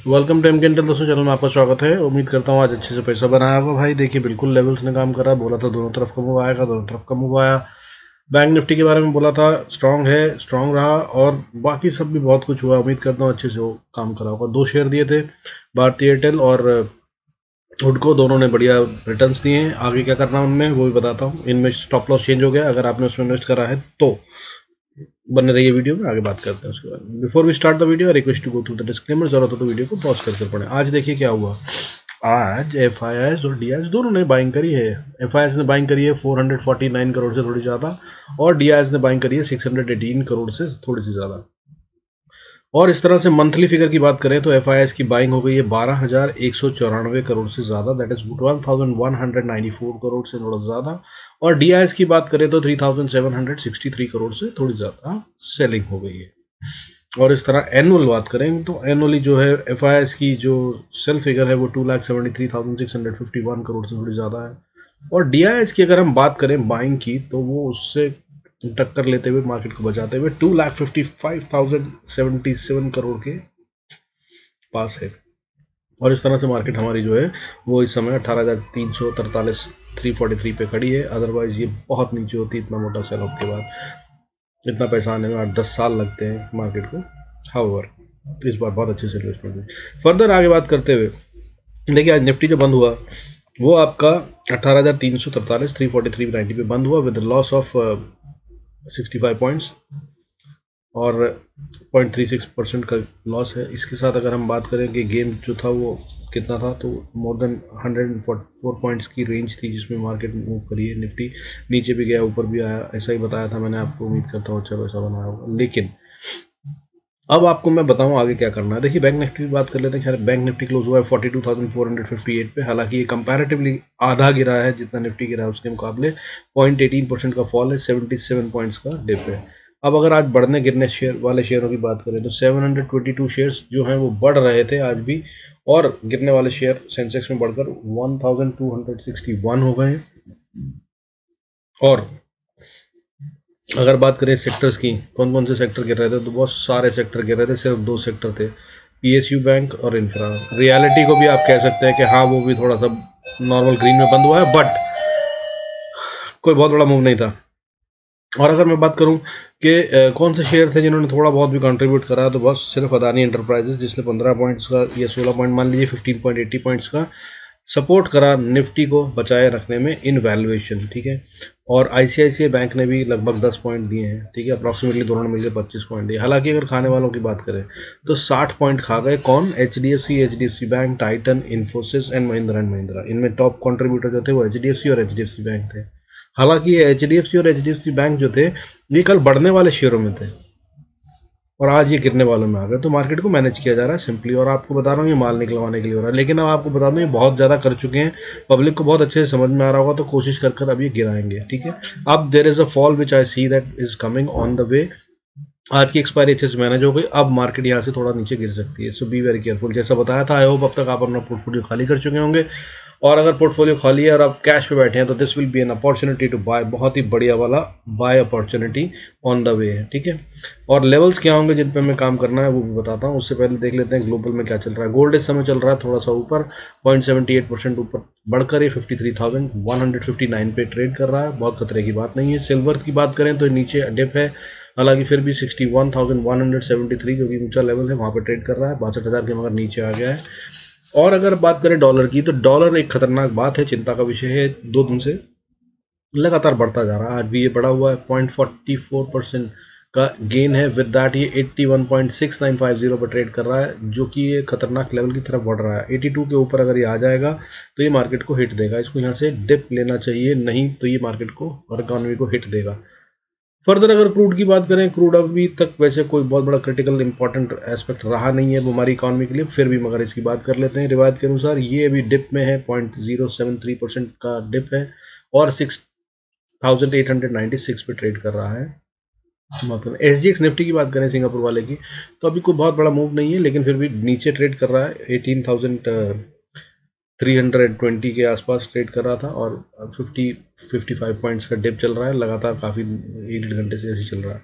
Welcome to MK Intel दोस्तों, channel में आपका स्वागत है। उम्मीद करता हूँ आज अच्छे से पैसा बनाया होगा। भाई देखिए, बिल्कुल लेवल्स ने काम करा। बोला था दोनों तरफ का मूव आएगा, दोनों तरफ का मूव आया। बैंक निफ्टी के बारे में बोला था स्ट्रांग है, स्ट्रांग रहा, और बाकी सब भी बहुत कुछ हुआ। उम्मीद करता हूँ अच्छे से वो काम करा होगा। 2 शेयर दिए थे, भारतीय एयरटेल और हुडको, दोनों ने बढ़िया रिटर्न्स दिए हैं। आगे क्या करना है उनमें वो भी बताता हूँ। इनमें स्टॉप लॉस चेंज हो गया, अगर आपने उसमें इन्वेस्ट करा है तो बने रहिए वीडियो में, आगे बात करते हैं उसके बारे में। Before we start the video, I request to go through the disclaimer. जरूरत हो तो वीडियो को पॉज करके पढ़ें। आज देखिए क्या हुआ। आज एफआईआईएस और डीआईएस दोनों ने बाइंग करी है। एफआईआईएस ने बाइंग करी है 449 करोड़ से थोड़ी ज़्यादा, और डीआईएस ने बाइंग करी है 618 करोड़ से थोड़ी सी ज़्यादा। और इस तरह से मंथली फिगर की बात करें तो एफआईआईएस की बाइंग हो गई है 12,194 करोड़ से ज़्यादा, दैट इज 1194 करोड़ से थोड़ा ज़्यादा। और डीआईएस की बात करें तो 3,763 करोड़ से थोड़ी ज़्यादा सेलिंग हो गई है। और इस तरह एनुअल बात करें तो एनुअली जो है एफआईआईएस की जो सेल फिगर है वो 2,73,651 करोड़ से थोड़ी ज़्यादा है। और डीआईएस की अगर हम बात करें बाइंग की, तो वो उससे टक्कर लेते हुए, मार्केट को बचाते हुए 2,55,077 करोड़ के पास है। और इस तरह से मार्केट हमारी जो है वो इस समय 18,343 343 पे खड़ी है। अदरवाइज ये बहुत नीचे होती, इतना मोटा सेल ऑफ के बाद इतना पैसा आने में 8-10 साल लगते हैं मार्केट को। हाउएवर इस बार बहुत अच्छे से इन्वेस्टमेंट हुई। फर्दर आगे बात करते हुए देखिए, आज निफ्टी जो बंद हुआ वो आपका 18,343 343.90 पे बंद हुआ विद लॉस ऑफ 65 पॉइंट्स और 0.36% का लॉस है। इसके साथ अगर हम बात करें कि गेम जो था वो कितना था, तो मोर देन 104 पॉइंट्स की रेंज थी जिसमें मार्केट मूव करी है। निफ्टी नीचे भी गया, ऊपर भी आया, ऐसा ही बताया था मैंने आपको। उम्मीद करता हूँ अच्छा पैसा बनाया होगा। लेकिन अब आपको मैं बताऊं आगे क्या करना है। देखिए, बैंक निफ्टी की बात कर लेते हैं। खैर, बैंक निफ्टी क्लोज हुआ है 42,458 पे। हालांकि ये कंपैरेटिवली आधा गिरा है, जितना निफ्टी गिरा है उसके मुकाबले 0.18% का फॉल है, 77 पॉइंट्स का डिप है। अब अगर आज बढ़ने गिरने शेयर वाले शेयरों की बात करें तो 722 शेयर्स जो हैं वो बढ़ रहे थे आज भी, और गिरने वाले शेयर सेंसेक्स में बढ़कर 1261 हो गए हैं। और अगर बात करें सेक्टर्स की, कौन कौन से सेक्टर गिर रहे थे, तो बहुत सारे सेक्टर गिर रहे थे। सिर्फ 2 सेक्टर थे, पीएसयू बैंक और इंफ्रा। रियलिटी को भी आप कह सकते हैं कि हाँ, वो भी थोड़ा सा नॉर्मल ग्रीन में बंद हुआ है, बट कोई बहुत बड़ा मूव नहीं था। और अगर मैं बात करूं कि कौन से शेयर थे जिन्होंने थोड़ा बहुत भी कंट्रीब्यूट करा, तो बस सिर्फ अदानी एंटरप्राइजेस, जिसने 15 पॉइंट्स का या 16 पॉइंट मान लीजिए 15.80 पॉइंट्स का सपोर्ट करा निफ्टी को बचाए रखने में इन वैल्यूएशन। ठीक है। और आईसीआईसीआई बैंक ने भी लगभग 10 पॉइंट दिए हैं। ठीक है, अप्रॉक्सीमेटली दोनों ने मिलकर 25 पॉइंट दिए। हालांकि अगर खाने वालों की बात करें तो 60 पॉइंट खा गए कौन? HDFC bank, Titan, Infosys and Mahindra. इनमें टॉप कंट्रीब्यूटर जो थे वो एचडीएफसी और एचडीएफसी बैंक थे। हालांकि ये एचडीएफसी और एचडीएफसी बैंक जो थे ये कल बढ़ने वाले शेयरों में थे, और आज ये गिरने वालों में आ गए। तो मार्केट को मैनेज किया जा रहा है सिंपली। और आपको बता रहा हूँ ये माल निकलवाने के लिए हो रहा है। लेकिन अब आपको बता दूँ ये बहुत ज़्यादा कर चुके हैं, पब्लिक को बहुत अच्छे से समझ में आ रहा होगा, तो कोशिश कर कर अब ये गिराएंगे। ठीक है। अब there is a fall which I see that is coming on the वे। आज की एक्सपायरी अच्छे से मैनेज हो गई। अब मार्केट यहाँ से थोड़ा नीचे गिर सकती है, सो बी वेरी केयरफुल। जैसा बताया था, आई होप अब तक आप अपना पोर्टफोलियो खाली कर चुके होंगे। और अगर पोर्टफोलियो खाली है और आप कैश पे बैठे हैं तो this will be an opportunity to buy, बहुत ही बढ़िया वाला buy opportunity on the way है। ठीक है। और लेवल्स क्या होंगे जिन पे हमें काम करना है वो भी बताता हूँ। उससे पहले देख लेते हैं ग्लोबल में क्या चल रहा है। गोल्ड इस समय चल रहा है थोड़ा सा ऊपर, 0.78% ऊपर बढ़कर ये 53,159 पे ट्रेड कर रहा है। बहुत खतरे की बात नहीं है। सिल्वर की बात करें तो नीचे डिप है, हालांकि फिर भी 61,173 जो कि ऊंचा लेवल है वहाँ पे ट्रेड कर रहा है। 62,000 के मगर नीचे आ गया है। और अगर बात करें डॉलर की, तो डॉलर एक खतरनाक बात है, चिंता का विषय है। 2 दिन से लगातार बढ़ता जा रहा है। आज भी ये बढ़ा हुआ है, 0.44% का गेन है। विद दैट ये 81.6950 पर ट्रेड कर रहा है, जो कि ये खतरनाक लेवल की तरफ बढ़ रहा है। 82 के ऊपर अगर ये आ जाएगा तो ये मार्केट को हिट देगा। इसको यहाँ से डिप लेना चाहिए, नहीं तो ये मार्केट को और इकॉनमी को हिट देगा। फर्दर अगर क्रूड की बात करें, क्रूड अभी तक वैसे कोई बहुत बड़ा क्रिटिकल इंपॉर्टेंट एस्पेक्ट रहा नहीं है हमारी इकॉनमी के लिए, फिर भी मगर इसकी बात कर लेते हैं। रिवायत के अनुसार ये अभी डिप में है, 0.073% का डिप है, और 6,896 पे ट्रेड कर रहा है। मतलब एसजीएक्स निफ्टी की बात करें सिंगापुर वाले की, तो अभी कोई बहुत बड़ा मूव नहीं है, लेकिन फिर भी नीचे ट्रेड कर रहा है। 18,320 के आसपास ट्रेड कर रहा था, और 55 पॉइंट्स का डिप चल रहा है लगातार, काफ़ी 8 घंटे से ऐसे चल रहा है।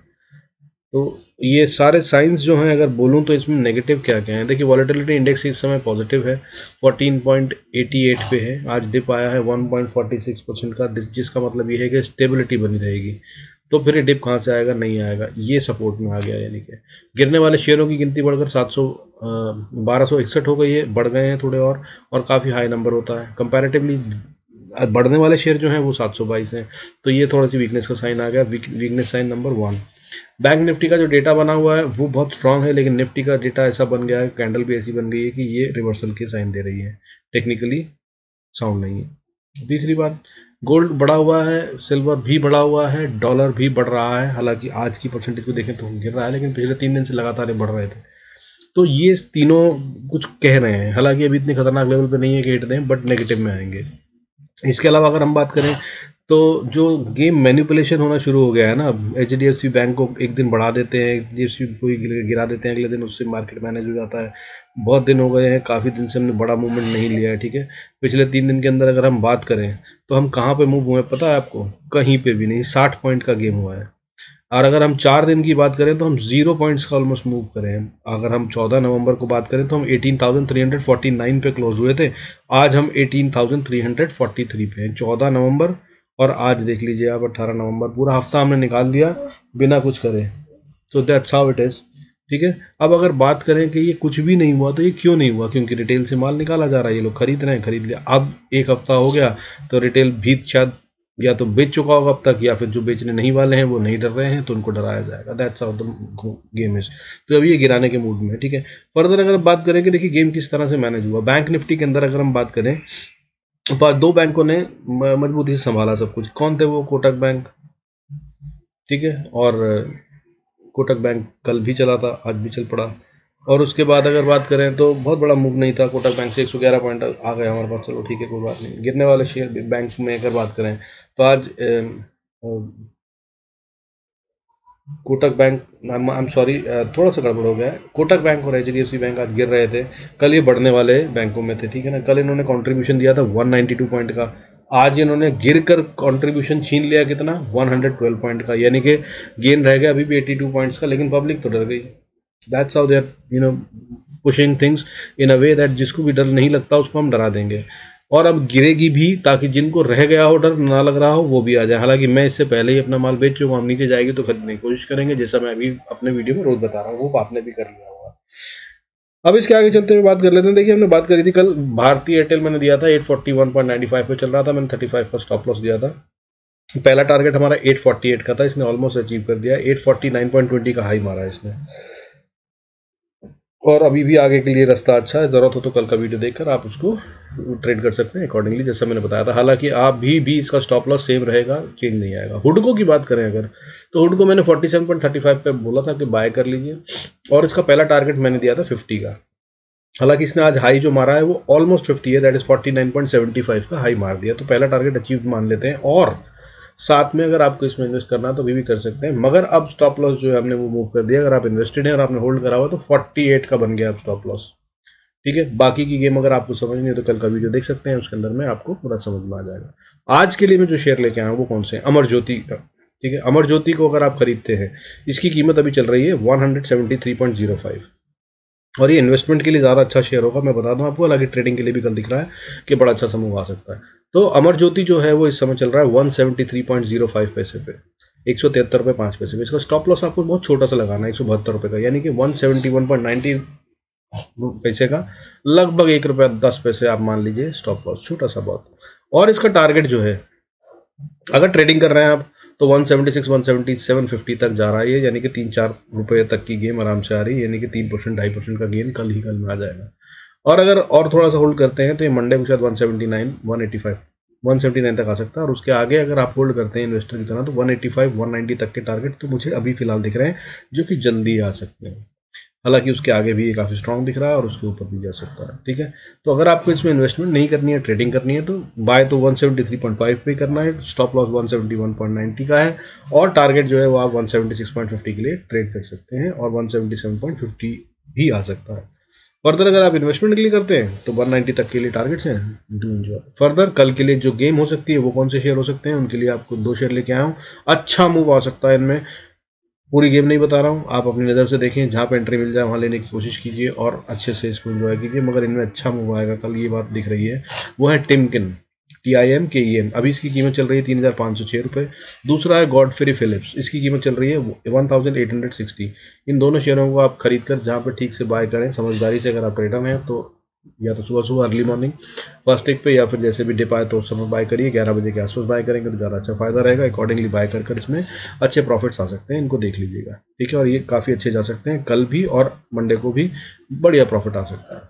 तो ये सारे साइंस जो हैं अगर बोलूँ तो इसमें नेगेटिव क्या क्या है, देखिए वॉलेटिलिटी इंडेक्स इस समय पॉजिटिव है, 14.88 पे है, आज डिप आया है 1.46% का, जिसका मतलब ये है कि स्टेबिलिटी बनी रहेगी। तो फिर ये डिप कहाँ से आएगा, नहीं आएगा, ये सपोर्ट में आ गया, यानी कि गिरने वाले शेयरों की गिनती बढ़कर 1261 हो गई है, बढ़ गए हैं थोड़े और काफ़ी हाई नंबर होता है कंपैरेटिवली। बढ़ने वाले शेयर जो हैं वो 722 हैं, तो ये थोड़ा सी वीकनेस का साइन आ गया, weakness sign number 1। Bank Nifty का जो डेटा बना हुआ है वो बहुत स्ट्रांग है, लेकिन निफ्टी का डेटा ऐसा बन गया है, कैंडल भी ऐसी बन गई है कि ये रिवर्सल के साइन दे रही है, टेक्निकली साउंड नहीं है। तीसरी बात, गोल्ड बढ़ा हुआ है, सिल्वर भी बढ़ा हुआ है, डॉलर भी बढ़ रहा है, हालांकि आज की परसेंटेज को देखें तो गिर रहा है, लेकिन पिछले 3 दिन से लगातार ये बढ़ रहे थे। तो ये तीनों कुछ कह रहे हैं, हालांकि अभी इतनी खतरनाक लेवल पे नहीं है कि हिट दें, बट नेगेटिव में आएंगे। इसके अलावा अगर हम बात करें तो जो गेम मैनिपुलेशन होना शुरू हो गया है ना, HDFC बैंक को एक दिन बढ़ा देते हैं, HDFC को गिरा देते हैं, अगले दिन उससे मार्केट मैनेज हो जाता है। बहुत दिन हो गए हैं, काफ़ी दिन से हमने बड़ा मूवमेंट नहीं लिया है, ठीक है। पिछले 3 दिन के अंदर अगर हम बात करें तो हम कहाँ पे मूव हुए पता है आपको, कहीं पे भी नहीं, 60 पॉइंट का गेम हुआ है। और अगर हम 4 दिन की बात करें तो हम 0 पॉइंट्स का ऑलमोस्ट मूव करें हैं। अगर हम 14 नवंबर को बात करें तो हम 18,349 पे क्लोज हुए थे, आज हम 18,343 पे हैं, 14 नवंबर। और आज देख लीजिए आप 18 नवंबर, पूरा हफ्ता हमने निकाल दिया बिना कुछ करे। तो दैट्स हाउ इट इज़, ठीक है। अब अगर बात करें कि ये कुछ भी नहीं हुआ तो ये क्यों नहीं हुआ, क्योंकि रिटेल से माल निकाला जा रहा है, ये लोग खरीद रहे हैं, खरीद लिया। अब एक हफ्ता हो गया तो रिटेल भी शायद या तो बेच चुका होगा अब तक, या फिर जो बेचने नहीं वाले हैं वो नहीं डर रहे हैं तो उनको डराया जाएगा। That's how the game is. तो अभी ये गिराने के मूड में है, ठीक है। फर्दर अगर बात करें कि देखिए गेम किस तरह से मैनेज हुआ, बैंक निफ्टी के अंदर अगर हम बात करें तो 2 बैंकों ने मजबूती से संभाला सब कुछ। कौन थे वो, कोटक बैंक, ठीक है। और कोटक बैंक कल भी चला था, आज भी चल पड़ा। और उसके बाद अगर बात करें तो बहुत बड़ा मूव नहीं था, कोटक बैंक से 111 पॉइंट आ गए हमारे पास, चलो ठीक है, कोई बात नहीं। गिरने वाले शेयर बैंक में अगर बात करें तो आज Kotak bank, I am sorry, थोड़ा सा गड़बड़ हो गया है, कोटक बैंक और HDFC बैंक आज गिर रहे थे, कल ये बढ़ने वाले बैंकों में थे, ठीक है ना। कल इन्होंने कंट्रीब्यूशन दिया था 192 पॉइंट का, आज इन्होंने गिर कर कॉन्ट्रीब्यूशन छीन लिया कितना, 112 पॉइंट का, यानी कि गेन रह गया अभी भी 82 पॉइंट्स का, लेकिन पब्लिक तो डर गई। That's how they are pushing things in a way that जिसको भी डर नहीं लगता उसको हम डरा देंगे। और अब गिरेगी भी ताकि जिनको रह गया हो, डर ना लग रहा हो, वो भी आ जाए। हालांकि मैं इससे पहले ही अपना माल बेच चुका हूँ, हम नीचे जाएगी तो खरीदने की कोशिश करेंगे, जैसा मैं अभी अपने वीडियो में रोज बता रहा हूँ, वो आपने भी कर लिया होगा। अब इसके आगे चलते हुए बात कर लेते हैं। देखिए हमने बात करी थी कल, भारतीय एयरटेल मैंने दिया था 841.95 पे चल रहा था, मैंने 35 का स्टॉप लॉस दिया था। पहला टारगेट हमारा 848 का था, इसने ऑलमोस्ट अचीव कर दिया, 849.20 का हाई मारा इसने, और अभी भी आगे के लिए रास्ता अच्छा है। ज़रूरत हो तो कल का वीडियो देखकर आप उसको ट्रेड कर सकते हैं अकॉर्डिंगली, जैसा मैंने बताया था। हालांकि आप भी इसका स्टॉप लॉस सेम रहेगा, चेंज नहीं आएगा। हुडको की बात करें अगर, तो हुडको मैंने 47.35 पे बोला था कि बाय कर लीजिए, और इसका पहला टारगेट मैंने दिया था 50 का। हालांकि इसने आज हाई जो मारा है वो ऑलमोस्ट 50 है, दैट इज 49.75 का हाई मार दिया, तो पहला टारगेट अचीव मान लेते हैं। और साथ में अगर आपको इसमें इन्वेस्ट करना है तो भी कर सकते हैं, मगर अब स्टॉप लॉस जो है हमने वो मूव कर दिया। अगर आप इन्वेस्टेड हैं और आपने होल्ड करा हुआ तो 48 का बन गया अब स्टॉप लॉस, ठीक है। बाकी की गेम अगर आपको समझ नहीं है तो कल का वीडियो देख सकते हैं, उसके अंदर में आपको पूरा समझ में आ जाएगा। आज के लिए मैं जो शेयर लेके आया हूँ वो कौन से हैं, अमर ज्योति का, ठीक है। अमर ज्योति को अगर आप खरीदते हैं, इसकी कीमत अभी चल रही है 173.05, और ये इन्वेस्टमेंट के लिए ज़्यादा अच्छा शेयर होगा, मैं बता दूं आपको। हालांकि ट्रेडिंग के लिए भी कल दिख रहा है कि बड़ा अच्छा समूह आ सकता है। तो अमर ज्योति जो है वो इस समय चल रहा है 173.05 पैसे पे, 173 रुपये 5 पैसे पे। इसका स्टॉप लॉस आपको बहुत छोटा सा लगाना है, 172 रुपये का, यानी कि 171.90 पैसे का, लगभग 1 रुपया 10 पैसे आप मान लीजिए स्टॉप लॉस, छोटा सा बहुत। और इसका टारगेट जो है, अगर ट्रेडिंग कर रहे हैं आप तो 176 170 750 तक जा रहा है ये, यानी कि 3-4 रुपये तक की गेम आराम से आ रही है, यानी कि 3% 2.5% का गेन कल में आ जाएगा। और अगर और थोड़ा सा होल्ड करते हैं तो ये मंडे को शायद 179 185 179 तक आ सकता है, और उसके आगे अगर आप होल्ड करते हैं इन्वेस्टर की तरह तो 185 190 तक के टारगेट तो मुझे अभी फिलहाल दिख रहे हैं, जो कि जल्दी आ सकते हैं। हालांकि उसके आगे भी ये काफ़ी स्ट्रांग दिख रहा है और उसके ऊपर भी जा सकता है, ठीक है। तो अगर आपको इसमें इन्वेस्टमेंट नहीं करनी है, ट्रेडिंग करनी है, तो बाय तो 173.5 पे करना है, स्टॉप लॉस 171.90 का है, और टारगेट जो है वो आप 176.50 के लिए ट्रेड कर सकते हैं, और 177.50 भी आ सकता है। फर्दर अगर आप इन्वेस्टमेंट के लिए करते हैं तो 190 तक के लिए टारगेट्स हैं, डू एंजॉय। फर्दर कल के लिए जो गेम हो सकती है वो कौन से शेयर हो सकते हैं, उनके लिए आपको 2 शेयर लेके आया हूँ। अच्छा मूव आ सकता है इनमें, पूरी गेम नहीं बता रहा हूँ, आप अपनी नज़र से देखें, जहाँ पे एंट्री मिल जाए वहाँ लेने की कोशिश कीजिए और अच्छे से इसको एंजॉय कीजिए। मगर इनमें अच्छा मूव आएगा कल, ये बात दिख रही है। वो है टिमकिन, TIMKEN। अभी इसकी कीमत चल रही है 3,506 रुपये। दूसरा है गॉडफ्री फिलिप्स, इसकी कीमत चल रही है 1,860। इन दोनों शेयरों को आप खरीद कर जहाँ पर ठीक से बाय करें, समझदारी से। अगर आप ट्रेडर हैं तो या तो सुबह सुबह अर्ली मॉर्निंग फर्स्ट टेक पे, या फिर जैसे भी डिप आए तो उस समय बाय करिए। 11 बजे के आसपास बाय करेंगे तो ज़्यादा अच्छा फायदा रहेगा। अकॉर्डिंगली बाय कर इसमें अच्छे प्रॉफिट्स आ सकते हैं, इनको देख लीजिएगा, ठीक है। और ये काफ़ी अच्छे जा सकते हैं, कल भी और मंडे को भी बढ़िया प्रॉफिट आ सकता है।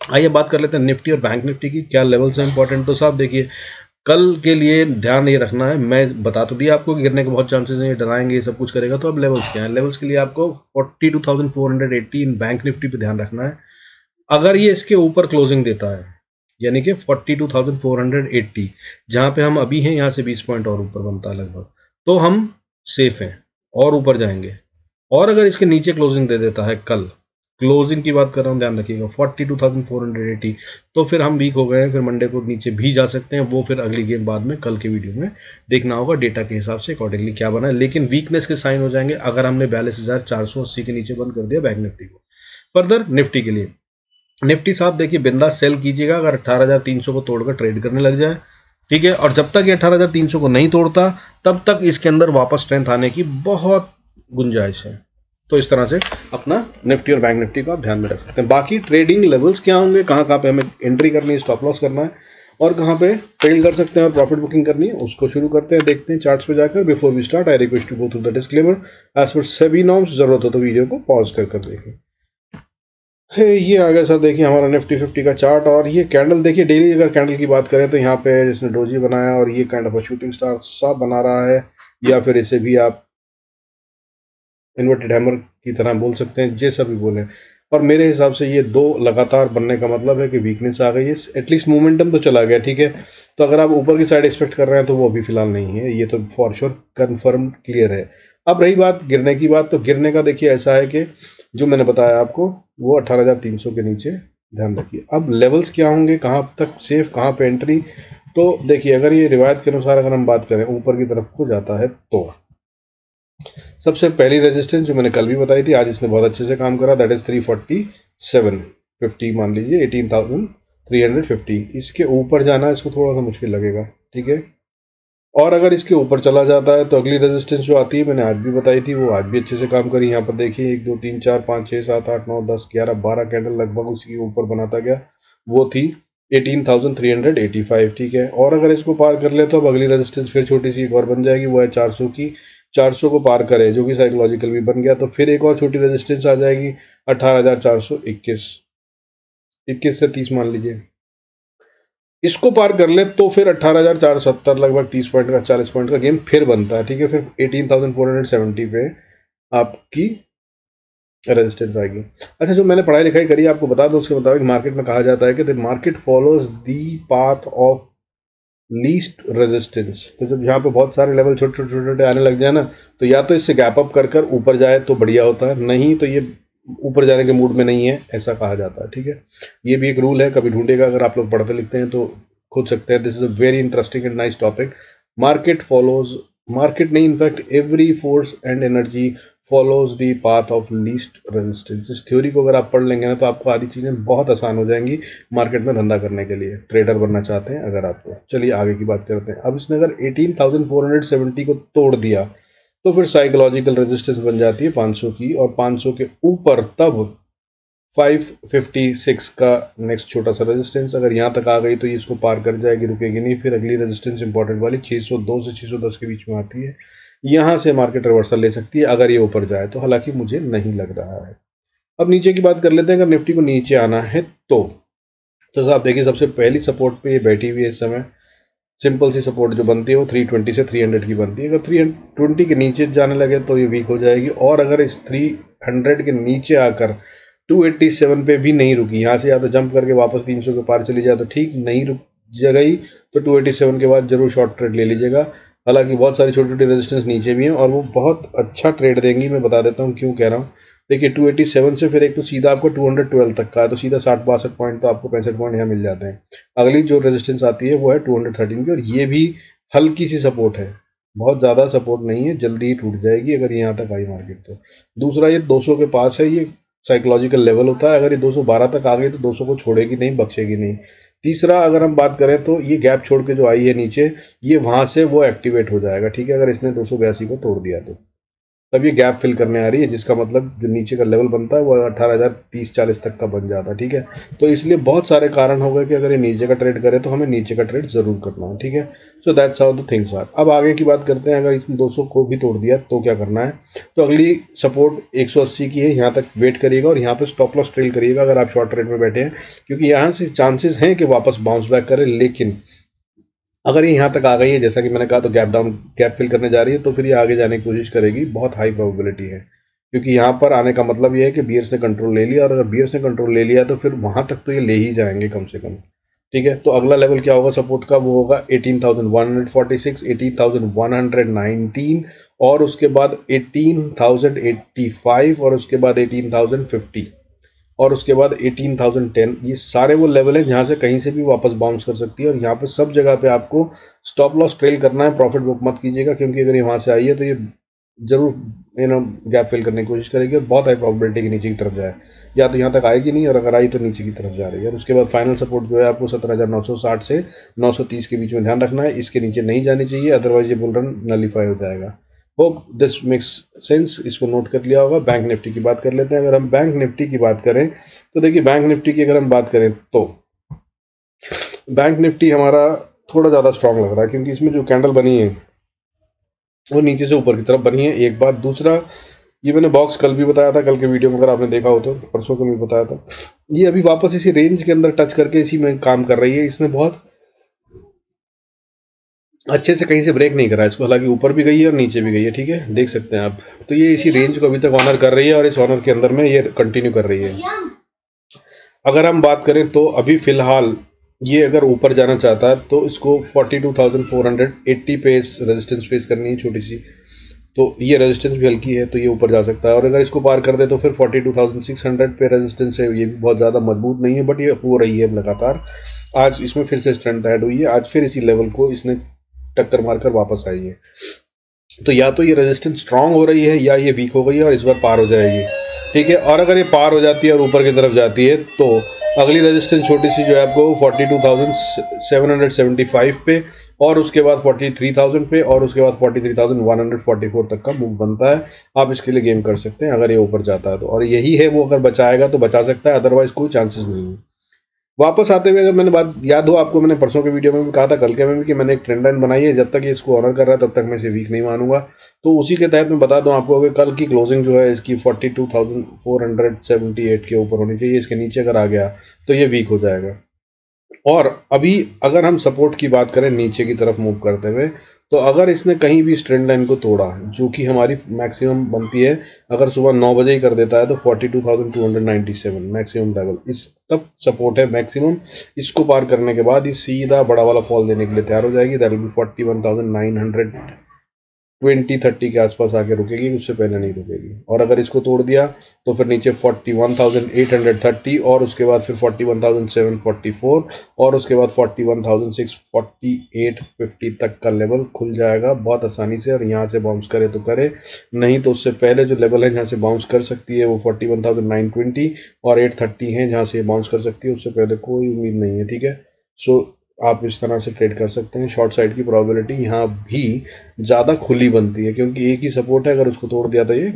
आइए बात कर लेते हैं निफ्टी और बैंक निफ्टी की, क्या लेवल्स हैं इंपॉर्टेंट। तो साहब देखिए, कल के लिए ध्यान ये रखना है, मैं बता तो दिया आपको कि गिरने के बहुत चांसेस हैं, ये डराएंगे, ये सब कुछ करेगा। तो अब लेवल्स क्या है, लेवल्स के लिए आपको 42,480 इन बैंक निफ्टी पे ध्यान रखना है। अगर ये इसके ऊपर क्लोजिंग देता है, यानी कि 42,480, जहां पे हम अभी हैं, यहाँ से 20 पॉइंट और ऊपर बनता है लगभग, तो हम सेफ हैं और ऊपर जाएंगे। और अगर इसके नीचे क्लोजिंग दे देता है, कल क्लोजिंग की बात कर रहा हूँ, ध्यान रखिएगा, 42,480, तो फिर हम वीक हो गए हैं, फिर मंडे को नीचे भी जा सकते हैं। वो फिर अगली गेम बाद में कल के वीडियो में देखना होगा, डेटा के हिसाब से अकॉर्डिंगली क्या बना है। लेकिन वीकनेस के साइन हो जाएंगे अगर हमने 42,480 के नीचे बंद कर दिया बैंक निफ्टी को। फर्दर निफ्टी के लिए, निफ्टी साहब देखिए, बिंदास सेल कीजिएगा अगर 18,300 को तोड़कर ट्रेड करने लग जाए, ठीक है। और जब तक ये 18,300 को नहीं तोड़ता, तब तक इसके अंदर वापस स्ट्रेंथ आने की बहुत गुंजाइश है। तो इस तरह से अपना निफ्टी और बैंक निफ्टी को आप ध्यान में रख सकते हैं। बाकी ट्रेडिंग लेवल्स क्या होंगे, कहाँ कहाँ पे हमें एंट्री करनी है, स्टॉप लॉस करना है, और कहाँ पे ट्रेड कर सकते हैं और प्रॉफिट बुकिंग करनी है, उसको शुरू करते हैं, देखते हैं चार्ट्स पे जाकर। Before we start, I request to go through the disclaimer as per SEBI norms. जरूरत हो तो वीडियो को पॉज कर देखें। ये आ गया सर, देखिए हमारा निफ्टी 50 का चार्ट। और ये कैंडल देखिए, डेली अगर कैंडल की बात करें तो यहाँ पे जिसने डोजी बनाया और ये काइंड ऑफ शूटिंग स्टार सा बना रहा है, या फिर इसे भी आप इन्वर्टेड हैमर की तरह बोल सकते हैं, जैसा भी बोलें। और मेरे हिसाब से ये दो लगातार बनने का मतलब है कि वीकनेस आ गई है, एटलीस्ट मोमेंटम तो चला गया, ठीक है। तो अगर आप ऊपर की साइड एक्सपेक्ट कर रहे हैं तो वो अभी फिलहाल नहीं है, ये तो फॉर श्योर कन्फर्म क्लियर है। अब रही बात गिरने की बात, तो गिरने का देखिए ऐसा है कि जो मैंने बताया आपको, वो 18,300 के नीचे ध्यान रखिए। अब लेवल्स क्या होंगे, कहाँ तक सेफ, कहाँ पे एंट्री। तो देखिए, अगर ये रिवायत के अनुसार अगर हम बात करें ऊपर की तरफ को जाता है, तो सबसे पहली रेजिस्टेंस जो मैंने कल भी बताई थी, आज इसने बहुत अच्छे से काम करा, दैट इज 347.50 मान लीजिए, 18,350। इसके ऊपर जाना इसको थोड़ा सा मुश्किल लगेगा, ठीक है। और अगर इसके ऊपर चला जाता है तो अगली रेजिस्टेंस जो आती है, मैंने आज भी बताई थी, वो आज भी अच्छे से काम करी। यहाँ पर देखिए 1 2 3 4 5 6 7 8 9 10 11 12 कैंडल लगभग उसी के ऊपर बनाता गया, वो थी 18,385, ठीक है। और अगर इसको पार कर ले तो अब अगली रेजिस्टेंस फिर छोटी सी एक और बन जाएगी, वो है 400 की। 400 को पार करे, जो कि साइकोलॉजिकल भी बन गया, तो फिर एक और छोटी रेजिस्टेंस आ जाएगी 18,421, 21 से 30 मान लीजिए। इसको पार कर ले तो फिर 18,470, लगभग 30 पॉइंट का 40 पॉइंट का गेम फिर बनता है, ठीक है। फिर 18,470 पे आपकी रेजिस्टेंस आएगी। अच्छा, जो मैंने पढ़ाई लिखाई करी आपको बता दो, उसके मुताबिक मार्केट में कहा जाता है कि the market follows the path of least resistance. तो जब यहाँ पे बहुत सारे लेवल छोटे छोटे छोटे आने लग जाए ना, तो या तो इससे गैप अप कर ऊपर जाए तो बढ़िया होता है, नहीं तो ये ऊपर जाने के मूड में नहीं है, ऐसा कहा जाता है, ठीक है। ये भी एक रूल है, कभी ढूंढेगा, अगर आप लोग पढ़ते लिखते हैं तो खोज सकते हैं। This is a very interesting and nice topic. Market follows, market नहीं, in fact every force and energy follows the path of least resistance. इस थ्योरी को अगर आप पढ़ लेंगे ना, तो आपको आधी चीज़ें बहुत आसान हो जाएंगी मार्केट में धंधा करने के लिए, ट्रेडर बनना चाहते हैं अगर आप। तो चलिए आगे की बात करते हैं। अब इसने अगर 18,470 को तोड़ दिया तो फिर साइकोलॉजिकल रेजिस्टेंस बन जाती है 500 की, और 500 के ऊपर तब 556 का नेक्स्ट छोटा सा रेजिस्टेंस। अगर यहाँ तक आ गई तो ये इसको पार कर जाएगी, रुकेगी नहीं। फिर अगली रेजिस्टेंस इंपॉर्टेंट वाली 602 से 610 के बीच में आती है, यहाँ से मार्केट रिवर्सल ले सकती है अगर ये ऊपर जाए तो, हालांकि मुझे नहीं लग रहा है। अब नीचे की बात कर लेते हैं। अगर निफ्टी को नीचे आना है तो आप देखिए, सबसे पहली सपोर्ट पे ये बैठी हुई है इस समय। सिंपल सी सपोर्ट जो बनती है वो 320 से 300 की बनती है। अगर 320 के नीचे जाने लगे तो ये वीक हो जाएगी, और अगर इस 300 के नीचे आकर 287 पे भी नहीं रुकी, यहाँ से या तो जंप करके वापस 300 के पार चली जाए तो ठीक, नहीं रुक गई तो 287 के बाद जरूर शॉर्ट ट्रेड ले लीजिएगा। हालांकि बहुत सारी छोटी छोटी रेजिस्टेंस नीचे भी हैं और वो बहुत अच्छा ट्रेड देंगी, मैं बता देता हूँ क्यों कह रहा हूँ। देखिए 287 से फिर एक तो सीधा आपको 212 तक का है, तो सीधा 60-62 पॉइंट, तो आपको 65 पॉइंट यहाँ मिल जाते हैं। अगली जो रेजिस्टेंस आती है वो है 213 की, और ये भी हल्की सी सपोर्ट है, बहुत ज़्यादा सपोर्ट नहीं है, जल्दी ही टूट जाएगी अगर यहाँ तक आई मार्केट तो। दूसरा, ये 200 के पास है, ये साइकोलॉजिकल लेवल होता है, अगर ये 212 तक आ गई तो 200 को छोड़ेगी नहीं, बख्शेगी नहीं। तीसरा, अगर हम बात करें तो ये गैप छोड़ के जो आई है नीचे, ये वहाँ से वो एक्टिवेट हो जाएगा, ठीक है, अगर इसने 282 को तोड़ दिया तो। तब ये गैप फिल करने आ रही है, जिसका मतलब जो नीचे का लेवल बनता है वो 18,030-40 तक का बन जाता है, ठीक है। तो इसलिए बहुत सारे कारण हो गए कि अगर ये नीचे का ट्रेड करे तो हमें नीचे का ट्रेड जरूर करना है, ठीक है। So that's how the things are. अब आगे की बात करते हैं, अगर इसने 200 को भी तोड़ दिया तो क्या करना है। तो अगली सपोर्ट 180 की है, यहाँ तक वेट करिएगा और यहाँ पे स्टॉप लॉस ट्रेल करिएगा अगर आप शॉर्ट ट्रेड में बैठे हैं, क्योंकि यहाँ से चांसेस हैं कि वापस बाउंस बैक करे, लेकिन अगर ये यहाँ तक आ गई है, जैसा कि मैंने कहा, तो गैप फिल करने जा रही है, तो फिर ये आगे जाने की कोशिश करेगी, बहुत हाई प्रोबेबिलिटी है, क्योंकि यहाँ पर आने का मतलब ये है कि बियर्स ने कंट्रोल ले लिया, और अगर बियर्स ने कंट्रोल ले लिया तो फिर वहाँ तक तो ये ले ही जाएंगे कम से कम, ठीक है। तो अगला लेवल क्या होगा सपोर्ट का, वो होगा 18,146, 18,119, और उसके बाद 18,085, और उसके बाद 18,050, और उसके बाद 18,010। ये सारे वो लेवल हैं जहाँ से कहीं से भी वापस बाउंस कर सकती है, और यहाँ पे सब जगह पे आपको स्टॉप लॉस ट्रेल करना है, प्रॉफिट बुक मत कीजिएगा, क्योंकि अगर ये वहाँ से आई है तो ये जरूर गैप फिल करने की कोशिश करेगी, और बहुत हाई प्रॉबिलिटी की नीचे की तरफ जाए, या तो यहाँ तक आएगी नहीं, और अगर आई तो नीचे की तरफ जा रही है। और उसके बाद फाइनल सपोर्ट जो है आपको 17,960 से 930 के बीच में ध्यान रखना है, इसके नीचे नहीं जानी चाहिए, अदरवाइज ये बुल रन नलीफाई हो जाएगा। होप दिस मेक्स सेंस, इसको नोट कर लिया होगा। बैंक निफ्टी की बात कर लेते हैं। अगर हम बैंक निफ्टी की बात करें तो देखिए, बैंक निफ्टी की अगर हम बात करें तो बैंक निफ्टी हमारा थोड़ा ज़्यादा स्ट्रांग लग रहा है, क्योंकि इसमें जो कैंडल बनी है वो नीचे से ऊपर की तरफ बनी है, एक बात। दूसरा, ये मैंने बॉक्स कल भी बताया था, कल के वीडियो में अगर आपने देखा हो तो, परसों को भी बताया था, ये अभी वापस इसी रेंज के अंदर टच करके इसी में काम कर रही है। इसने बहुत अच्छे से कहीं से ब्रेक नहीं करा इसको, हालांकि ऊपर भी गई है और नीचे भी गई है, ठीक है, देख सकते हैं आप। तो ये इसी रेंज को अभी तक ऑनर कर रही है, और इस ऑनर के अंदर में ये कंटिन्यू कर रही है। अगर हम बात करें तो अभी फिलहाल ये अगर ऊपर जाना चाहता है तो इसको 42,480 पे रेजिस्टेंस फेस करनी है, छोटी सी। तो ये रेजिस्टेंस भी हल्की है, तो ये ऊपर जा सकता है, और अगर इसको पार कर दे तो फिर 42,600 पे रेजिस्टेंस है, ये भी बहुत ज़्यादा मजबूत नहीं है, बट ये हो रही है लगातार। आज इसमें फिर से स्ट्रेंथ ऐड हुई है, आज फिर इसी लेवल को इसने टक्कर मारकर वापस आई है। तो या तो ये रेजिस्टेंस स्ट्रांग हो रही है, या ये वीक हो गई है और इस बार पार हो जाएगी, ठीक है। और अगर ये पार हो जाती है और ऊपर की तरफ जाती है तो अगली रेजिस्टेंस छोटी सी जो है आपको 42,775 पे, और उसके बाद 43,000 पे, और उसके बाद 43,144 तक का मूव बनता है। आप इसके लिए गेम कर सकते हैं अगर ये ऊपर जाता है तो, और यही है, वो अगर बचाएगा तो बचा सकता है, अदरवाइज कोई चांसेस नहीं है। वापस आते हुए, अगर मैंने बात याद हो आपको, मैंने परसों के वीडियो में भी कहा था, कल के में भी, कि मैंने एक ट्रेंड लाइन बनाई है, जब तक ये इसको ऑनर कर रहा है तब तक मैं इसे वीक नहीं मानूंगा। तो उसी के तहत मैं बता दूं आपको कि कल की क्लोजिंग जो है इसकी 42,478 के ऊपर होनी चाहिए, इसके नीचे अगर आ गया तो ये वीक हो जाएगा। और अभी अगर हम सपोर्ट की बात करें नीचे की तरफ मूव करते हुए, तो अगर इसने कहीं भी इस ट्रेंड लाइन को तोड़ा, जो कि हमारी मैक्सिमम बनती है, अगर सुबह 9 बजे ही कर देता है तो 42,297 मैक्सिमम लेवल, इस तब सपोर्ट है मैक्सिमम। इसको पार करने के बाद ये सीधा बड़ा वाला फॉल देने के लिए तैयार हो जाएगी, दैट विल बी 41,920-30 के आसपास आके रुकेगी, उससे पहले नहीं रुकेगी। और अगर इसको तोड़ दिया तो फिर नीचे 41,830, और उसके बाद फिर 41,744, और उसके बाद 41,648.50 तक का लेवल खुल जाएगा बहुत आसानी से। और यहाँ से बाउंस करे तो करे, नहीं तो उससे पहले जो लेवल है जहाँ से बाउंस कर सकती है वो 41,920 और 830 है, जहाँ से बाउंस कर सकती है, उससे पहले कोई उम्मीद नहीं है, ठीक है। सो आप इस तरह से ट्रेड कर सकते हैं। शॉर्ट साइड की प्रोबेबिलिटी यहाँ भी ज़्यादा खुली बनती है, क्योंकि एक ही सपोर्ट है, अगर उसको तोड़ दिया तो ये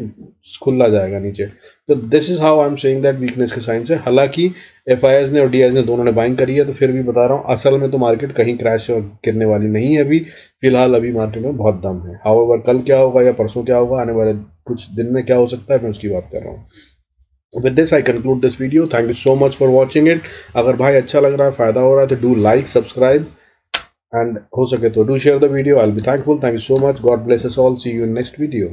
खुला जाएगा नीचे। तो this is how I am saying that weakness के साइंस है। हालांकि एफआईएस ने और डीआईएस ने दोनों ने बाइंग करी है, तो फिर भी बता रहा हूँ, असल में तो मार्केट कहीं क्रैश और गिरने वाली नहीं है अभी फिलहाल, अभी मार्केट में बहुत दम है। हाउएवर कल क्या होगा या परसों क्या होगा, आने वाले कुछ दिन में क्या हो सकता है, मैं उसकी बात कर रहा हूँ। With this I conclude this video. Thank you so much for watching it. अगर भाई अच्छा लग रहा है, फायदा हो रहा है, तो do like, subscribe, and हो सके तो do share the video. I'll be thankful. Thank you so much. God bless us all. See you in next video.